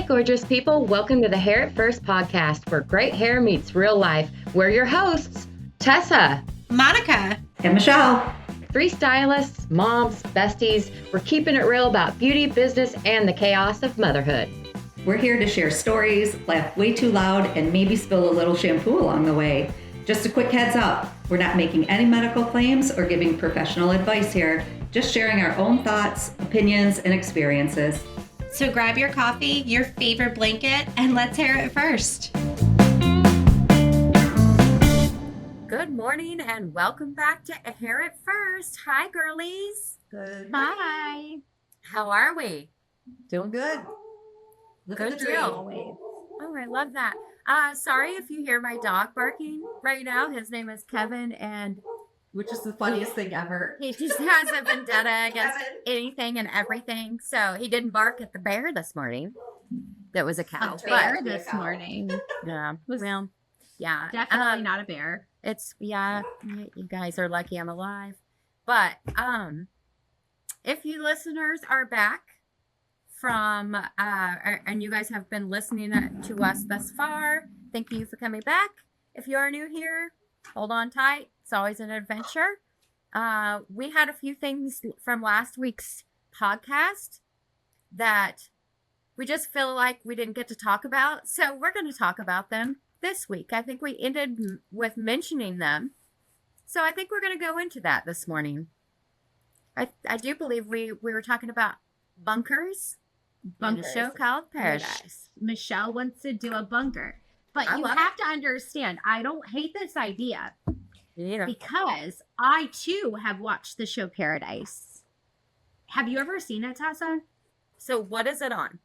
gorgeous people. Welcome to the Hair at First podcast, where great hair meets real life. We're your hosts, Tessa, Monica, and Michelle. Three stylists, moms, besties. We're keeping it real about beauty, business, and the chaos of motherhood. We're here to share stories, laugh way too loud, and maybe spill a little shampoo along the way. Just a quick heads up, we're not making any medical claims or giving professional advice here, just sharing our own thoughts, opinions, and experiences. So grab your coffee, your favorite blanket, and let's hair it first. Good morning and welcome back to Hair It First. Hi, girlies. Good. Hi. How are we? Doing good. Good deal. Oh, I love that. Sorry if you hear my dog barking right now. His name is Kevin, and Which is the funniest thing ever. he just has a vendetta against anything and everything. So he didn't bark at the bear this morning. That was a cow. A bear but, this morning. yeah. Well, yeah. Definitely not a bear. You guys are lucky I'm alive. But if you listeners are back from and you guys have been listening to us thus far, thank you for coming back. If you are new here, hold on tight. It's always an adventure. We had a few things from last week's podcast that we just feel like we didn't get to talk about, so we're going to talk about them this week. I think we ended with mentioning them, so I think we're going to go into that this morning. I do believe we were talking about bunkers. In a show called Paradise. Michelle wants to do a bunker. But I you love have to understand, I don't hate this idea Yeah. because I too have watched the show Paradise. Have you ever seen it, Tessa? So what is it on?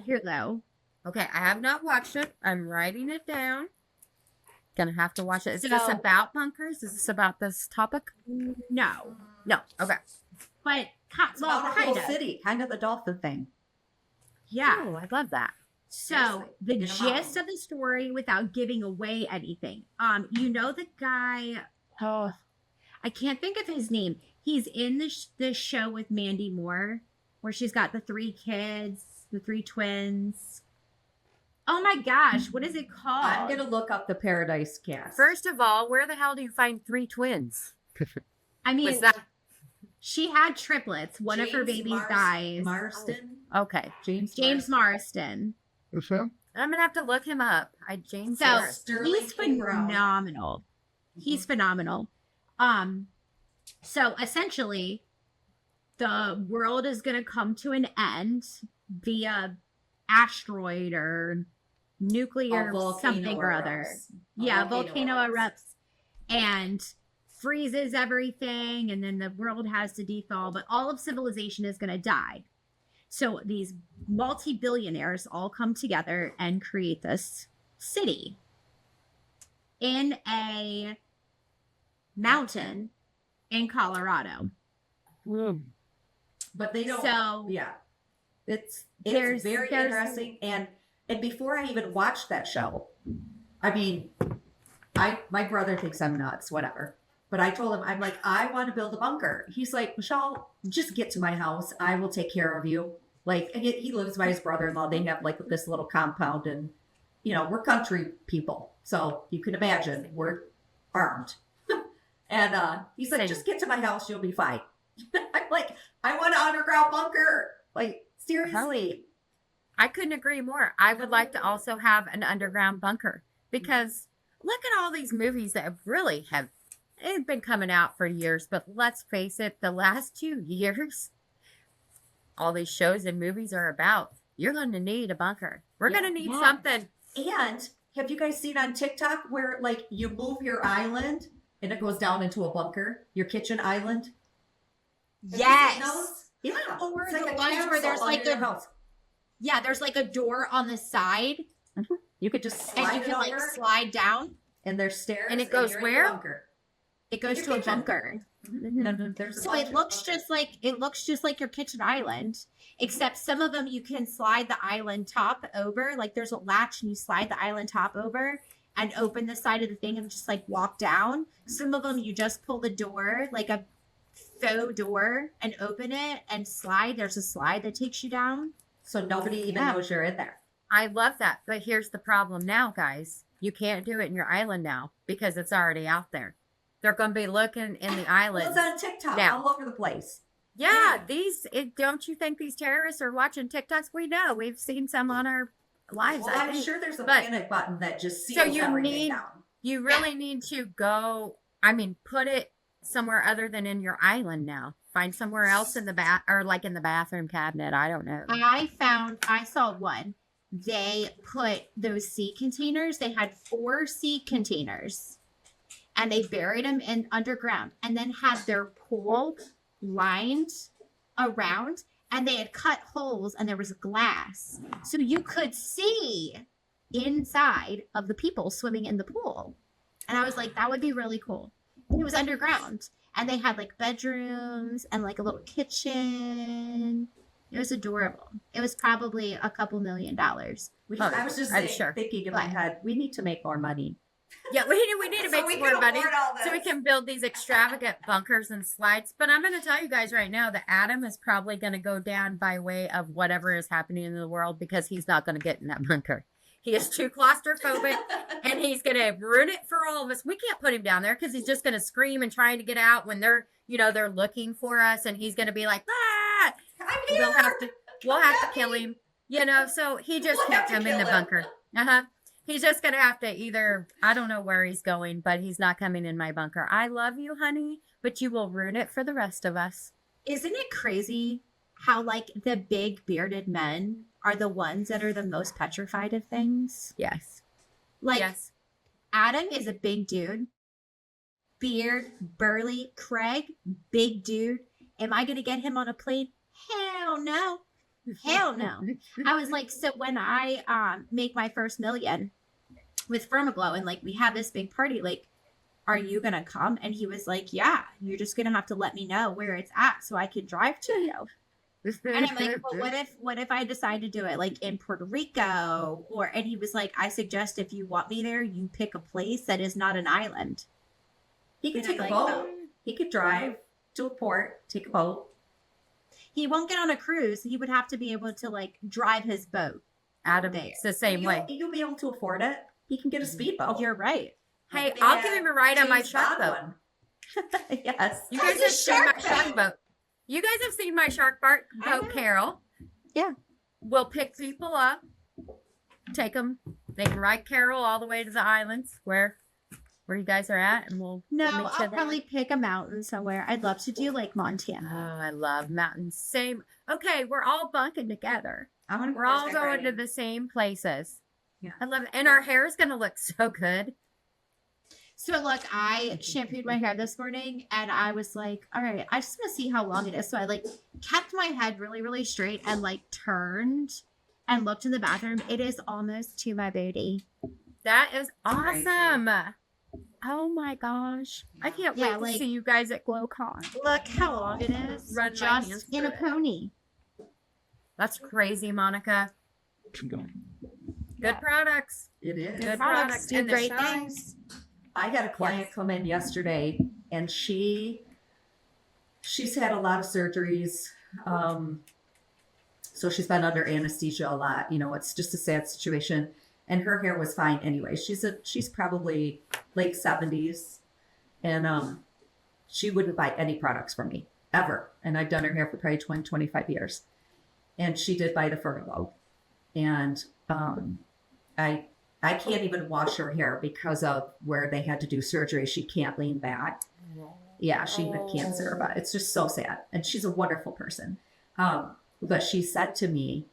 Here though. Okay, I have not watched it. I'm writing it down. Gonna have to watch it. Is this So- about bunkers? Is this about this topic? No. No. Okay. But It's about a kind whole of. city, kind of the dolphin thing. Yeah. Oh, I love that. So Seriously, the in a gist mountain. of the story, without giving away anything, you know the guy. Oh, I can't think of his name. He's in this show with Mandy Moore, where she's got the 3 kids, the 3 twins. Oh my gosh, what is it called? I'm going to look up the Paradise cast. First of all, where the hell do you find 3 twins? I mean, Was that she had triplets. One of her babies dies. Marston. okay? James Marston. I'm gonna have to look him up. James. So Harris. Sterling he's K. Brown. phenomenal. He's phenomenal. So essentially, the world is going to come to an end via asteroid or nuclear something or other. Yeah, volcano erupts and freezes everything, and then the world has to defall, but all of civilization is going to die. So these multi-billionaires all come together and create this city in a mountain in Colorado. But they don't. So Yeah, it's there's- very there's- interesting. And before I even watched that show, I mean, my brother thinks I'm nuts, whatever. But I told him, I'm like, I want to build a bunker. He's like, Michelle, just get to my house. I will take care of you. Like, and he lives by his brother-in-law. They have like this little compound, and we're country people, so you can imagine we're armed. And he's like, just get to my house, you'll be fine. I'm like, I want an underground bunker. Like, seriously. I couldn't agree more. I would like to also have an underground bunker, because look at all these movies that they've been coming out for years, but let's face it, the last 2 years, all these shows and movies are about, you're going to need a bunker. We're going to need something. And have you guys seen on TikTok where like you move your island and it goes down into a bunker, your kitchen island? Have you seen those? Yeah. Or It's the like a ones where there's capsule like under your house. there's like a door on the side, You could just and slide you it can like over, slide down. and there's stairs, And it goes you're in the where? bunker. It goes Your to a kitchen. bunker. There's a So bunch it of looks bunkers. just like your kitchen island, except some of them you can slide the island top over. Like there's a latch and you slide the island top over and open the side of the thing and just like walk down. Some of them you just pull the door, like a faux door, and open it and slide. There's a slide that takes you down. So nobody even knows you're in there. I love that. But here's the problem now, guys. You can't do it in your island now because it's already out there. They're going to be looking in the island. Well, it's on TikTok all over the place. Yeah, don't you think these terrorists are watching TikToks? We know. We've seen some on our lives. Well, I'm sure there's a panic button that just seals everything down. You really need to go, put it somewhere other than in your island now. Find somewhere else in the or like in the bathroom cabinet. I don't know. I saw one. They put those seed containers. They had 4 seed containers, and they buried them in underground, and then had their pool lined around, and they had cut holes, and there was glass, so you could see inside of the people swimming in the pool. And I was like, that would be really cool. It was underground, and they had like bedrooms and like a little kitchen. It was adorable. It was probably a couple $1 million. I was just thinking in my head, we need to make more money. Yeah, we need to make more money so we can build these extravagant bunkers and slides. But I'm going to tell you guys right now that Adam is probably going to go down by way of whatever is happening in the world because he's not going to get in that bunker. He is too claustrophobic, and he's going to ruin it for all of us. We can't put him down there because he's just going to scream and trying to get out when they're looking for us, and he's going to be like, ah! We'll have to kill him, so he just can't come in the bunker. He's just going to have to either, I don't know where he's going, but he's not coming in my bunker. I love you, honey, but you will ruin it for the rest of us. Isn't it crazy how like the big bearded men are the ones that are the most petrified of things? Yes. Yes. Adam is a big dude. Beard, burly. Craig, big dude. Am I going to get him on a plane? Hell no. Hell no. I was like, so when I make my first million with Firmaglow and like we have this big party, like, are you going to come? And he was like, yeah, you're just going to have to let me know where it's at so I can drive to you. And I'm like, well, what if I decide to do it like in Puerto Rico? And he was like, I suggest if you want me there, you pick a place that is not an island. He could take a boat. He could drive to a port, take a boat. He won't get on a cruise. He would have to be able to like drive his boat. Adam, it's the same way. You'll be able to afford it. He can get a speedboat. You're right. Hey, I'll give him a ride on my shark boat. Yes. You guys have seen my shark boat. You guys have seen my shark boat, Carol. Yeah. We'll pick people up, take them. They can ride Carol all the way to the islands where you guys are at, and we'll meet I'll probably pick a mountain somewhere. I'd love to do like Montana. Oh, I love mountains. Same. Okay, we're all bunking together. We're all going to the same places. Yeah, I love it, and our hair is going to look so good. So look, I shampooed my hair this morning, and I was like, all right, I just want to see how long it is. So I like kept my head really, really straight and like turned and looked in the bathroom. It is almost to my booty. That is awesome. Crazy. Oh my gosh. I can't wait to see you guys at GlowCon. Look how long it is. Run just in a pony. That's crazy, Monica. Keep going. Good products. It is. Good products do great things. I had a client come in yesterday, and she's had a lot of surgeries. So she's been under anesthesia a lot. It's just a sad situation. And her hair was fine anyway. She's probably late 70s, and she wouldn't buy any products from me ever. And I've done her hair for probably 20, 25 years. And she did buy the Fermaglow. And I can't even wash her hair because of where they had to do surgery. She can't lean back. Yeah, she had cancer, but it's just so sad. And she's a wonderful person. But she said to me,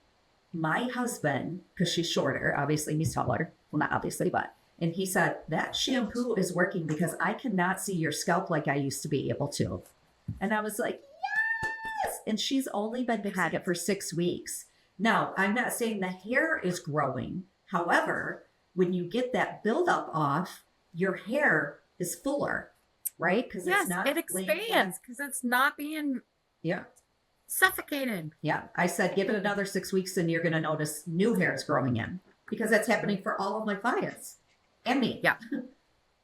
my husband, because she's shorter, obviously he's taller. Well, not obviously, and he said, that shampoo is working because I cannot see your scalp like I used to be able to. And I was like, yes. And she's only been had it for 6 weeks. Now, I'm not saying the hair is growing. However, when you get that buildup off, your hair is fuller, right? Because it expands because it's not being suffocated. Yeah. I said, give it another 6 weeks and you're going to notice new hairs growing in, because that's happening for all of my clients and me. Yeah.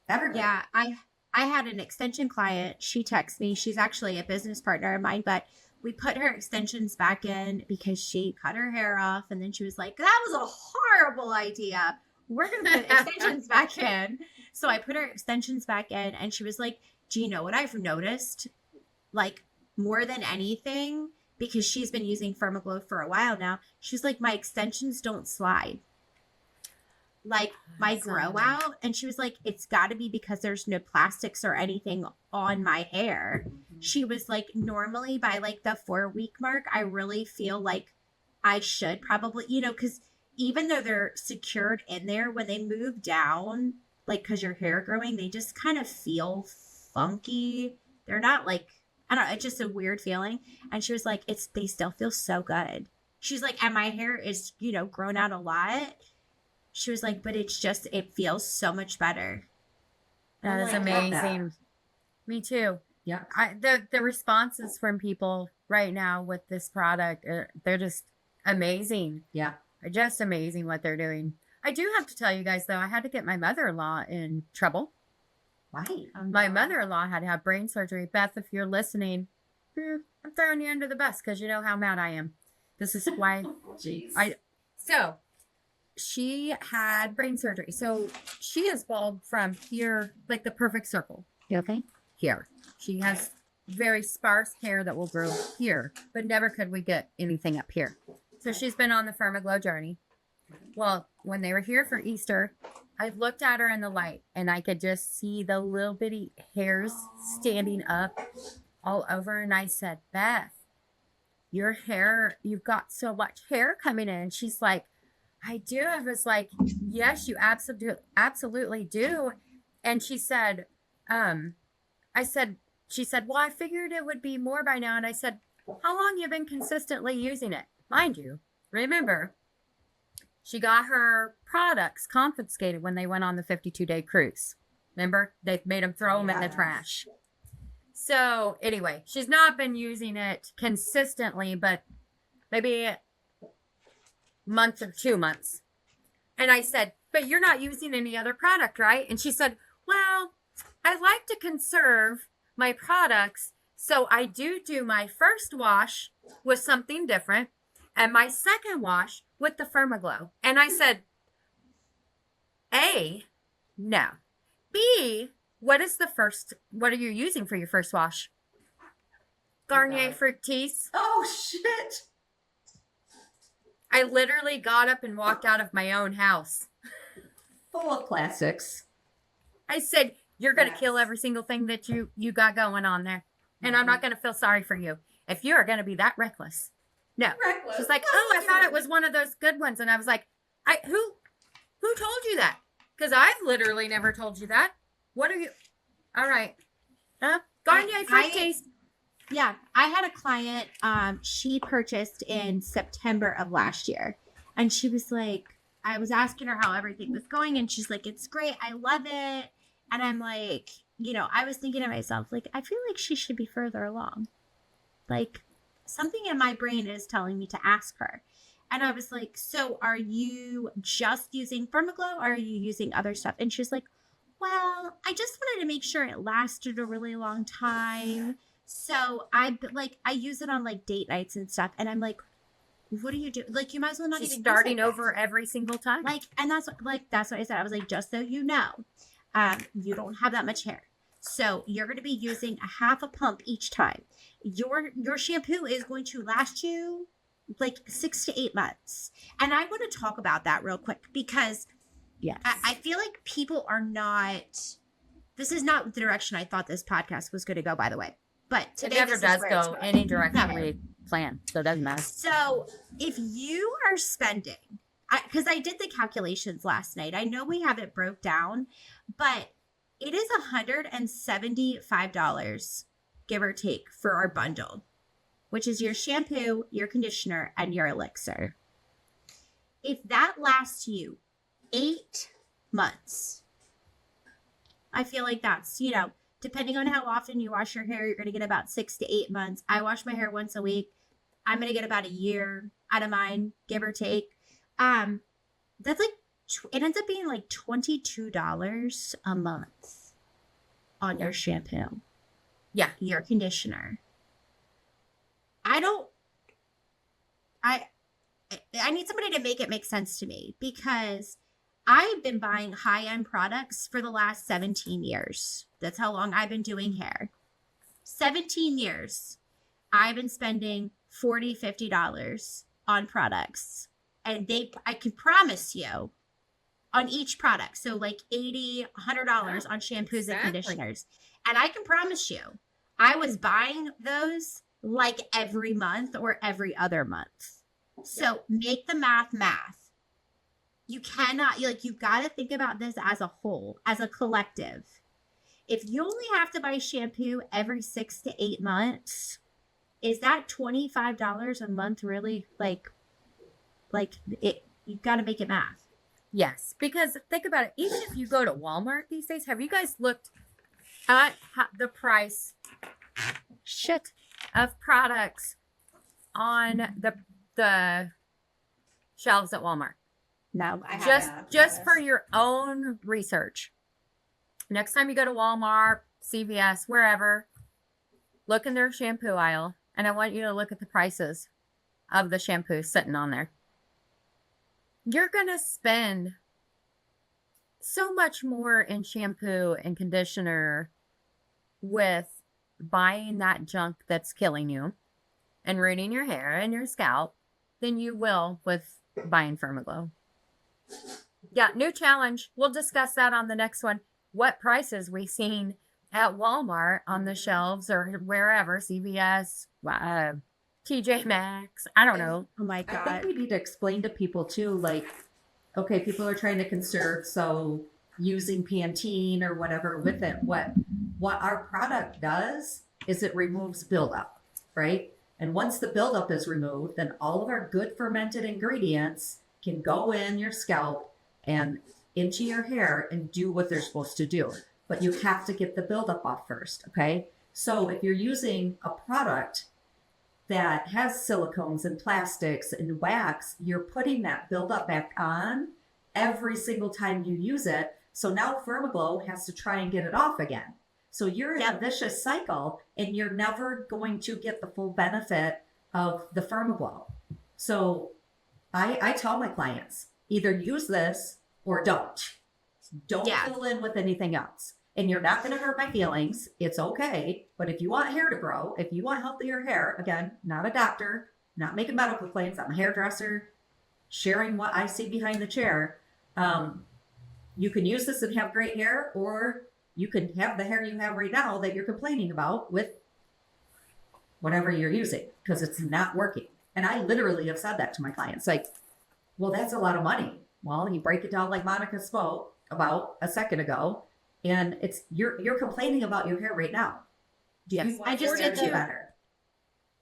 Everybody. Yeah. I had an extension client. She texted me. She's actually a business partner of mine, but we put her extensions back in because she cut her hair off. And then she was like, that was a horrible idea. We're going to put extensions back in. So I put her extensions back in and she was like, do you know what I've noticed? Like more than anything, because she's been using Firmaglow for a while now. She's like, my extensions don't slide. Like my grow out. And she was like, it's got to be because there's no plastics or anything on my hair. She was like, normally by like the 4-week mark, I really feel like I should probably, you know, because even though they're secured in there, when they move down, like because your hair growing, they just kind of feel funky. They're not like, I don't know, it's just a weird feeling. And she was like, they still feel so good. She's like, and my hair is, you know, grown out a lot. She was like, but it's just, it feels so much better. That is amazing. Me too. Yeah. The responses from people right now with this product, they're just amazing. Yeah. Just amazing what they're doing. I do have to tell you guys, though, I had to get my mother-in-law in trouble. Why? My mother-in-law had to have brain surgery. Beth, if you're listening, I'm throwing you under the bus because you know how mad I am. This is why. Jeez. So she had brain surgery. So she is bald from here, like the perfect circle. Okay. Here. She has very sparse hair that will grow here, but never could we get anything up here. So she's been on the Firmaglow journey. Well, when they were here for Easter, I looked at her in the light and I could just see the little bitty hairs standing up all over. And I said, Beth, your hair, you've got so much hair coming in. And she's like, I do. I was like, yes, you absolutely do. And she said, she said, well, I figured it would be more by now. And I said, how long you been consistently using it? Mind you, remember, she got her products confiscated when they went on the 52-day cruise. Remember? They made them throw them in the trash. So anyway, she's not been using it consistently, but maybe a month or 2 months. And I said, but you're not using any other product, right? And she said, well, I like to conserve my products. So I do my first wash with something different and my second wash with the Firmaglow. And I said, A, no. B, what are you using for your first wash? Garnier Fructis. Oh, shit. I literally got up and walked out of my own house. Full of classics. I said, you're going to kill every single thing that you got going on there. And I'm not going to feel sorry for you if you are going to be that reckless. No. Reckless. She's like, oh, I thought it was one of those good ones. And I was like, who told you that? Because I've literally never told you that. What are you? All right. Garnier Fructis. Yeah, I had a client, she purchased in September of last year. And she was like, I was asking her how everything was going. And she's like, it's great. I love it. And I'm like, you know, I was thinking to myself, like, I feel like she should be further along. Like, something in my brain is telling me to ask her. And I was like, so are you just using Firmaglow or are you using other stuff? And she's like, well, I just wanted to make sure it lasted a really long time. So I use it on like date nights and stuff. And I'm like, what do you do? Like, you might as well not She's even starting over every single time. Like, and that's what I said. I was like, just so you know, you don't have that much hair. So you're going to be using a half a pump each time. Your shampoo is going to last you like 6 to 8 months. And I want to talk about that real quick because yes. I feel like people are not, this is not the direction I thought this podcast was going to go, by the way. But today it never does go any direction we plan. So it doesn't matter. So if you are spending, because I did the calculations last night. I know we have it broke down, but it is $175, give or take, for our bundle, which is your shampoo, your conditioner, and your elixir. If that lasts you 8 months, I feel like that's, you know, depending on how often you wash your hair, you're going to get about 6 to 8 months. I wash my hair once a week. I'm going to get about a year out of mine, give or take. That's like, it ends up being like $22 a month on your shampoo. Yeah. Your conditioner. I I need somebody to make it make sense to me, because I've been buying high-end products for the last 17 years. That's how long I've been doing hair. 17 years. I've been spending $40, $50 on products. And I can promise you on each product. So like $80, $100 on shampoos and conditioners. And I can promise you, I was buying those like every month or every other month. So make the math. You cannot, you've got to think about this as a whole, as a collective. If you only have to buy shampoo every 6 to 8 months, is that $25 a month really you've got to make it math. Yes, because think about it. Even if you go to Walmart these days, have you guys looked at the price of products on the shelves at Walmart? No, just for your own research. Next time you go to Walmart, CVS, wherever, look in their shampoo aisle, and I want you to look at the prices of the shampoo sitting on there. You're going to spend so much more in shampoo and conditioner with buying that junk that's killing you and ruining your hair and your scalp than you will with buying Firmaglow. Yeah, new challenge. We'll discuss that on the next one. What prices we seen at Walmart on the shelves or wherever, CVS, TJ Maxx, I don't know. Oh my I God. think we need to explain to people too, like, okay, people are trying to conserve, so using Pantene or whatever with it, what our product does is it removes buildup, right? And once the buildup is removed, then all of our good fermented ingredients can go in your scalp and into your hair and do what they're supposed to do. But you have to get the buildup off first, okay? So if you're using a product that has silicones and plastics and wax, you're putting that buildup back on every single time you use it. So now Firmaglow has to try and get it off again. So you're in a vicious cycle, and you're never going to get the full benefit of the Firmaglow. So I tell my clients, either use this or don't. Don't fill in with anything else. And you're not going to hurt my feelings. It's okay. But if you want hair to grow, if you want healthier hair, again, not a doctor, not making medical claims, I'm a hairdresser, sharing what I see behind the chair. You can use this and have great hair, or you can have the hair you have right now that you're complaining about with whatever you're using, because it's not working. And I literally have said that to my clients, like, well, that's a lot of money. Well, you break it down like Monica spoke about a second ago, and it's you're complaining about your hair right now. I just did too.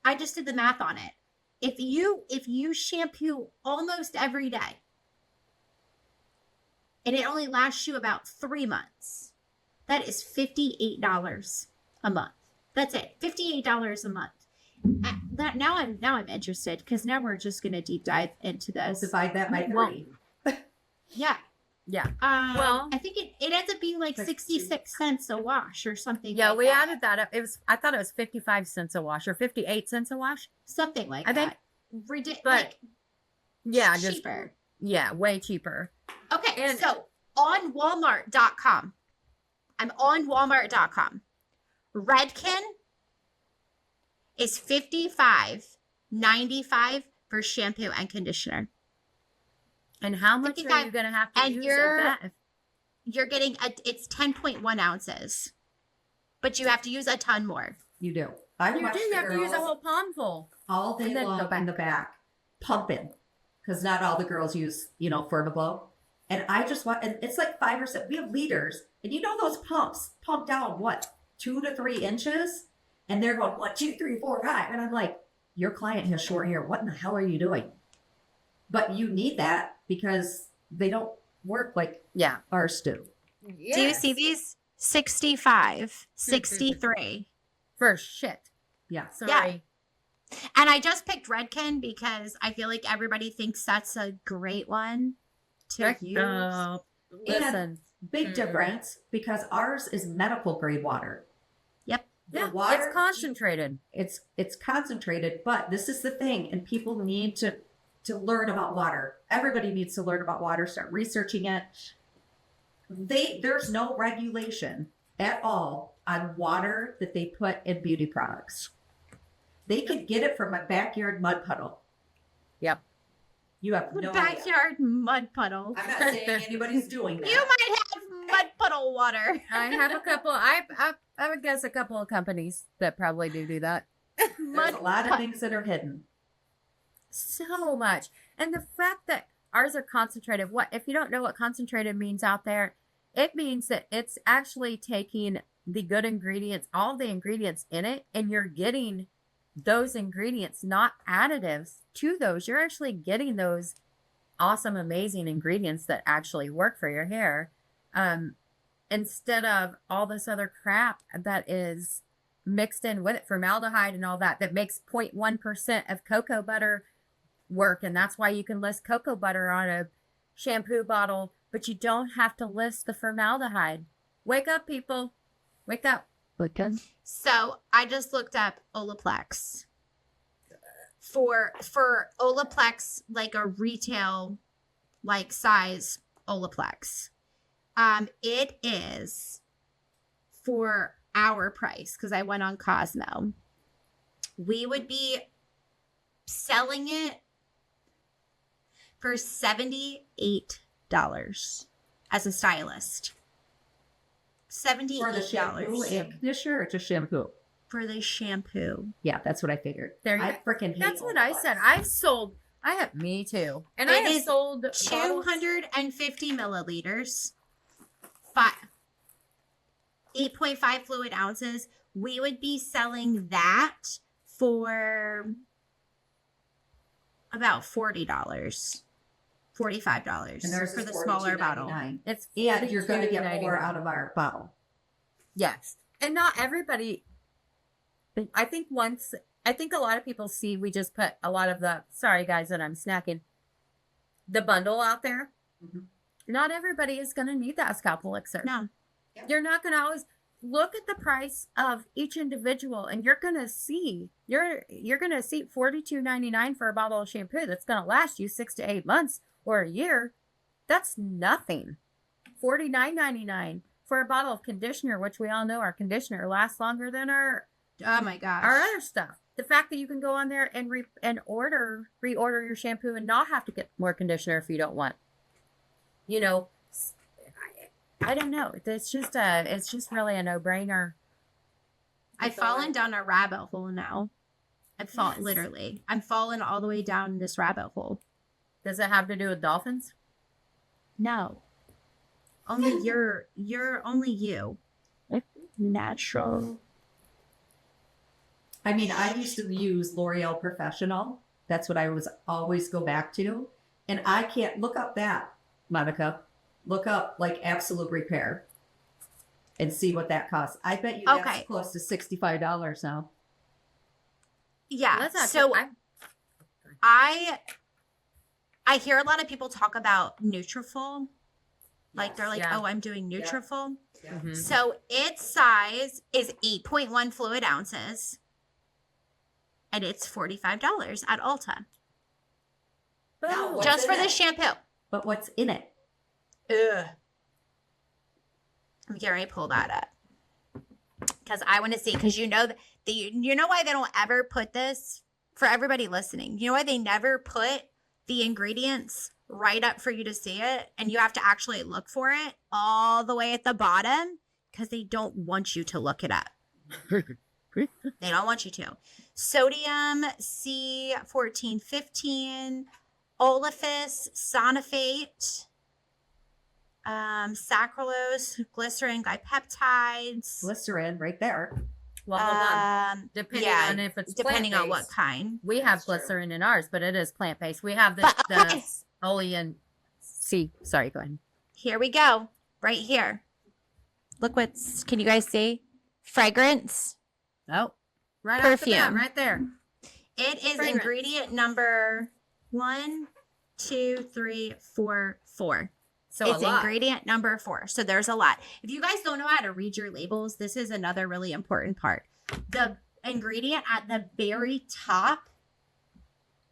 I just did the math on it. If you shampoo almost every day, and it only lasts you about 3 months, that is $58 a month. That's it, $58 a month. Now I'm interested, because now we're just going to deep dive into this. Divide that by 3. Yeah. Yeah. Well, I think it ends up being like 66 cents a wash or something. Yeah, like we that. added that up. I thought it was 55 cents a wash or 58 cents a wash. Something like I that. think, But yeah, cheaper. Way cheaper. Okay, And so on Walmart.com, I'm on Walmart.com. Redken is $55.95 for shampoo and conditioner. And how much are you going to have to use of that? You're getting it's 10.1 ounces, but you have to use a ton more. You do. You have to use a whole palmful. All day long in the back, pumping, because not all the girls use, Firmaglow. And I just want, and it's like 5 or 6. We have liters, and those pumps pump down 2 to 3 inches, and they're going 1, 2, 3, 4, 5, and I'm like, your client has short hair. What in the hell are you doing? But you need that because they don't work like ours do. Yes. Do you see these? 65, 63. For shit. Yeah. Sorry. Yeah. And I just picked Redken because I feel like everybody thinks that's a great one to use. Listen. Big difference, because ours is medical grade water. Yep. The water, it's concentrated. It's concentrated, but this is the thing, and people need to learn about water. Everybody needs to learn about water, start researching it. There's no regulation at all on water that they put in beauty products. They could get it from a backyard mud puddle. Yep. You have no idea. Backyard mud puddle. I'm not saying anybody's doing that. You might have mud puddle water. I have a couple. I would guess a couple of companies that probably do that. There's a lot of things that are hidden. So much. And the fact that ours are concentrated, what if you don't know what concentrated means out there, it means that it's actually taking the good ingredients, all the ingredients in it, and you're getting those ingredients, not additives to those. You're actually getting those awesome, amazing ingredients that actually work for your hair. Instead of all this other crap that is mixed in with it, formaldehyde and all that makes 0.1% of cocoa butter work. And that's why you can list cocoa butter on a shampoo bottle, but you don't have to list the formaldehyde. Wake up, people. Wake up. So I just looked up Olaplex. For Olaplex, like a retail like size Olaplex. It is for our price, because I went on Cosmo. We would be selling it for $78 as a stylist. $78 For the shampoo and conditioner or just shampoo? for the shampoo. Yeah, that's what I figured. There you I go. freaking hate That's what I said. Me too. And It I have is sold 250 milliliters, 8.5 fluid ounces. We would be selling that for about $40, $45 And there's for the smaller bottle. It's And you're going to get $42.99. more out of our bottle. Yes. And not everybody. I think a lot of people see we just put a lot of sorry guys that I'm snacking, the bundle out there. Mhm. Not everybody is going to need that scalp elixir. No. You're not going to always look at the price of each individual, and you're going to see $42.99 for a bottle of shampoo that's going to last you 6 to 8 months or a year. That's nothing. $49.99 for a bottle of conditioner, which we all know our conditioner lasts longer than our Oh my gosh. other stuff. The fact that you can go on there and reorder your shampoo and not have to get more conditioner if you don't want. You know, I don't know. It's just really a no-brainer. I've fallen down a rabbit hole now. I'm falling all the way down this rabbit hole. Does it have to do with dolphins? No. Only only you. Natural. I mean, I used to use L'Oreal Professional. That's what I always go back to. And I can't look up that, Monica. Look up like Absolute Repair and see what that costs. I bet you that's close to $65 now. Yeah. So I hear a lot of people talk about Nutrafol. Like they're like, oh, I'm doing Nutrafol. Yeah. Mm-hmm. So its size is 8.1 fluid ounces. And it's $45 at Ulta. Now, Just for the shampoo. But what's in it? Ugh. I'm getting ready to pull that up. Because I want to see. Because you know why they don't ever put this, for everybody listening, you know why they never put the ingredients right up for you to see it? And you have to actually look for it all the way at the bottom? Because they don't want you to look it up. They don't want you to. Sodium C1415, Olefus, Sonofate, saccharose, glycerin, glypeptides. Glycerin right there. Well, hold on. Depending on if it's depending on what plant-based. kind. We have glycerin in ours, but it is plant-based. We have the olein. Sorry, go ahead. Here we go. Right here. Look can you guys see? Fragrance. Oh, right. Perfume. Right there. It is Fragrance. ingredient number 1, 2, 3, 4, 4. So it's a lot. ingredient number 4. So there's a lot. If you guys don't know how to read your labels, this is another really important part. the ingredient at the very top,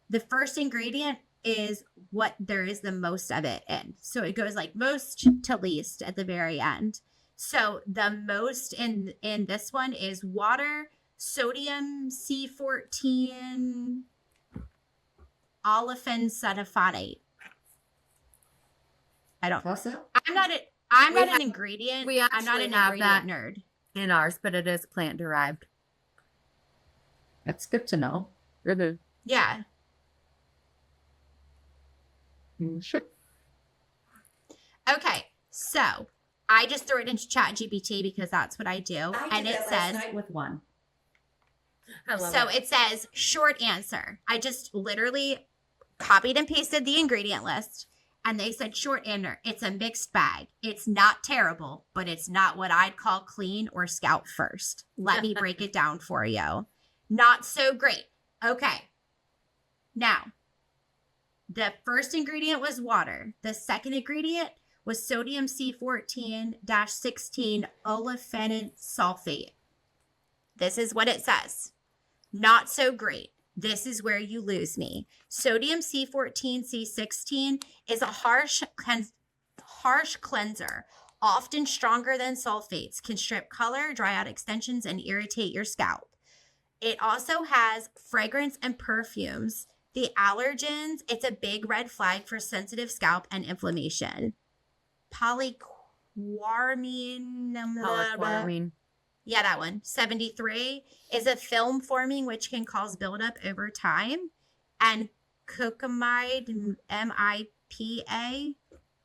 the first ingredient is what there is the most of it in. So it goes like most to least at the very end. So the most in this one is water, sodium C14, olefin sulfonate. I don't. I'm not an ingredient. I'm not an ingredient nerd in ours, but it is plant derived. That's good to know. Mm-hmm. Yeah. Sure. Okay, so I just threw it into ChatGPT because that's what I do, and it says night with one. It says short answer. I just literally copied and pasted the ingredient list, and they said short answer. It's a mixed bag. It's not terrible, but it's not what I'd call clean or scout first. Let me break it down for you. Not so great. Okay. Now, the first ingredient was water. The second ingredient was sodium C14-16 olefin sulfate. This is what it says. Not so great. This is where you lose me. Sodium C14C16 is a harsh cleanser, often stronger than sulfates, can strip color, dry out extensions, and irritate your scalp. It also has fragrance and perfumes. The allergens, it's a big red flag for sensitive scalp and inflammation. Polyquarmine. Yeah, that one. 73 is a film forming which can cause buildup over time. And cocamide, MIPA,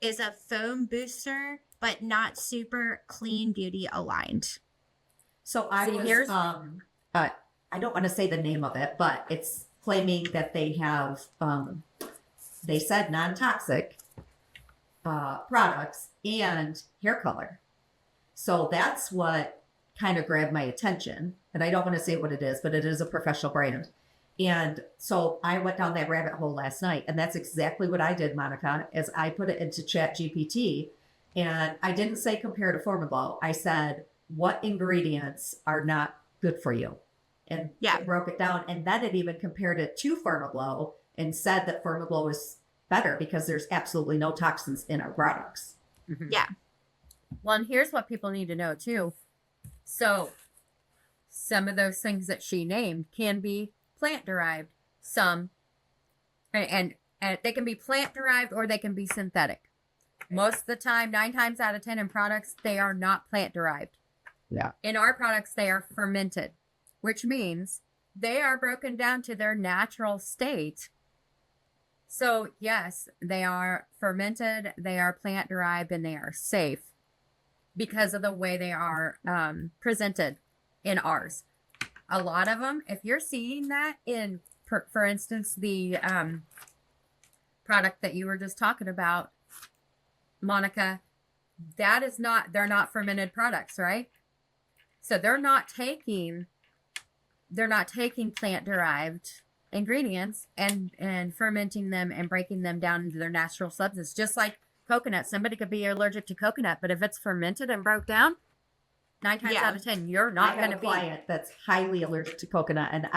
is a foam booster, but not super clean beauty aligned. So I don't want to say the name of it, but it's claiming that they have, they said non-toxic products and hair color. So that's what kind of grabbed my attention. And I don't want to say what it is, but it is a professional brand. And so I went down that rabbit hole last night, and that's exactly what I did, Monica, as I put it into ChatGPT. And I didn't say compare to Formaglow. I said, what ingredients are not good for you? And it broke it down. And then it even compared it to Formaglow and said that Formaglow is better because there's absolutely no toxins in our products. Mm-hmm. Yeah. Well, and here's what people need to know too. So some of those things that she named can be plant derived, some, and they can be plant derived or they can be synthetic. Most of the time, 9 times out of 10 in products, they are not plant derived. Yeah. In our products, they are fermented, which means they are broken down to their natural state. So yes, they are fermented, they are plant derived, and they are safe because of the way they are presented in ours. A lot of them, if you're seeing that in, for instance, the product that you were just talking about, Monica, that is not, they're not fermented products, right? So they're not taking plant derived ingredients and fermenting them and breaking them down into their natural substance. Just like coconut, somebody could be allergic to coconut, but if it's fermented and broke down, 9 times out of 10, you're not going to be. I have a client that's highly allergic to coconut, and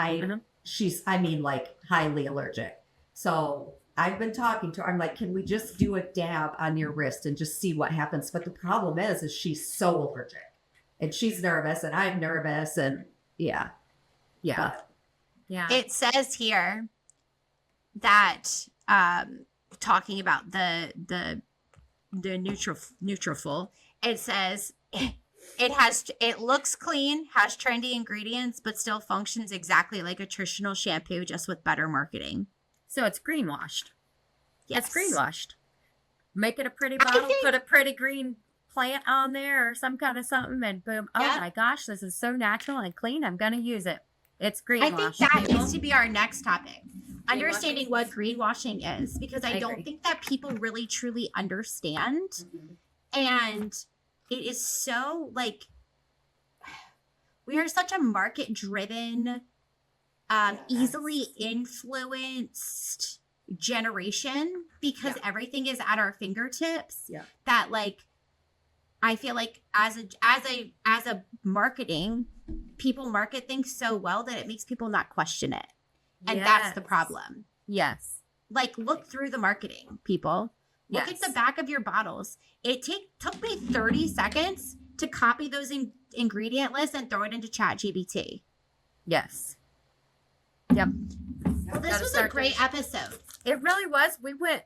she's highly allergic. So I've been talking to her. I'm like, can we just do a dab on your wrist and just see what happens? But the problem is she's so allergic, and she's nervous, and I'm nervous, and yeah. It says here that talking about the Nutrafol, it says it looks clean, has trendy ingredients, but still functions exactly like a traditional shampoo, just with better marketing. So it's greenwashed. Yes. It's greenwashed. Make it a pretty bottle, put a pretty green plant on there or some kind of something, and boom, oh my gosh, this is so natural and clean, I'm going to use it. It's greenwashing. I think that needs to be our next topic. Understanding what greenwashing is, because I don't think that people really truly understand. Mm-hmm. And it is so we are such a market driven, easily influenced generation because everything is at our fingertips. Yeah. That I feel like as a marketing, people market things so well that it makes people not question it. And that's the problem. Yes. Like, look through the marketing, people. Look at the back of your bottles. It took me 30 seconds to copy those ingredient lists and throw it into ChatGPT. Yes. Yep. Well, this was a great episode. It really was. We went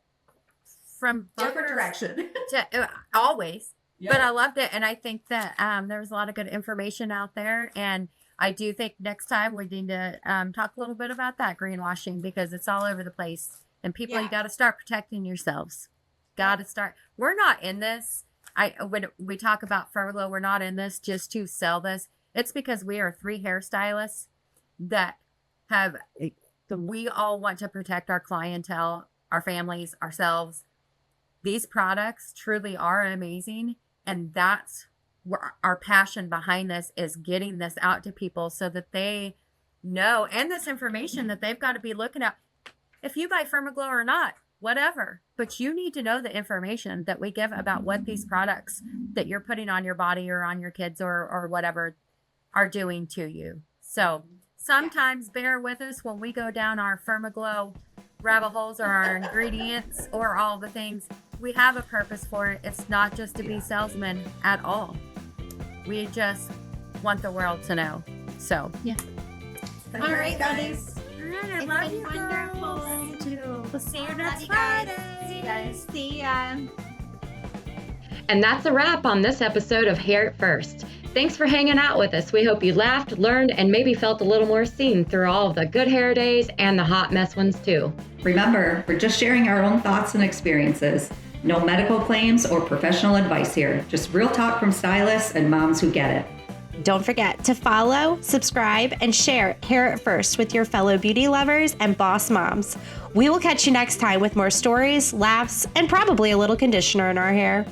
from Different direction. to always. But I loved it, and I think that there was a lot of good information out there, and I do think next time we need to talk a little bit about that greenwashing, because it's all over the place, and people, you got to start protecting yourselves. Got to start. We're not in this. When we talk about furlough, we're not in this just to sell this. It's because we are 3 hairstylists that we all want to protect our clientele, our families, ourselves. These products truly are amazing. And that's where our passion behind this is, getting this out to people so that they know, and this information that they've got to be looking at. If you buy Fermaglow or not, whatever, but you need to know the information that we give about what these products that you're putting on your body or on your kids or whatever are doing to you. So sometimes bear with us when we go down our Fermaglow rabbit holes or our ingredients or all the things. We have a purpose for it. It's not just to be salesmen at all. We just want the world to know. So All right, guys. all right, I It's love been you, wonderful. girls. We'll see you next you guys. Friday. See you guys. See ya. And that's a wrap on this episode of Hair It First. Thanks for hanging out with us. We hope you laughed, learned, and maybe felt a little more seen through all of the good hair days and the hot mess ones too. Remember, we're just sharing our own thoughts and experiences. No medical claims or professional advice here. Just real talk from stylists and moms who get it. Don't forget to follow, subscribe, and share Hair It First with your fellow beauty lovers and boss moms. We will catch you next time with more stories, laughs, and probably a little conditioner in our hair.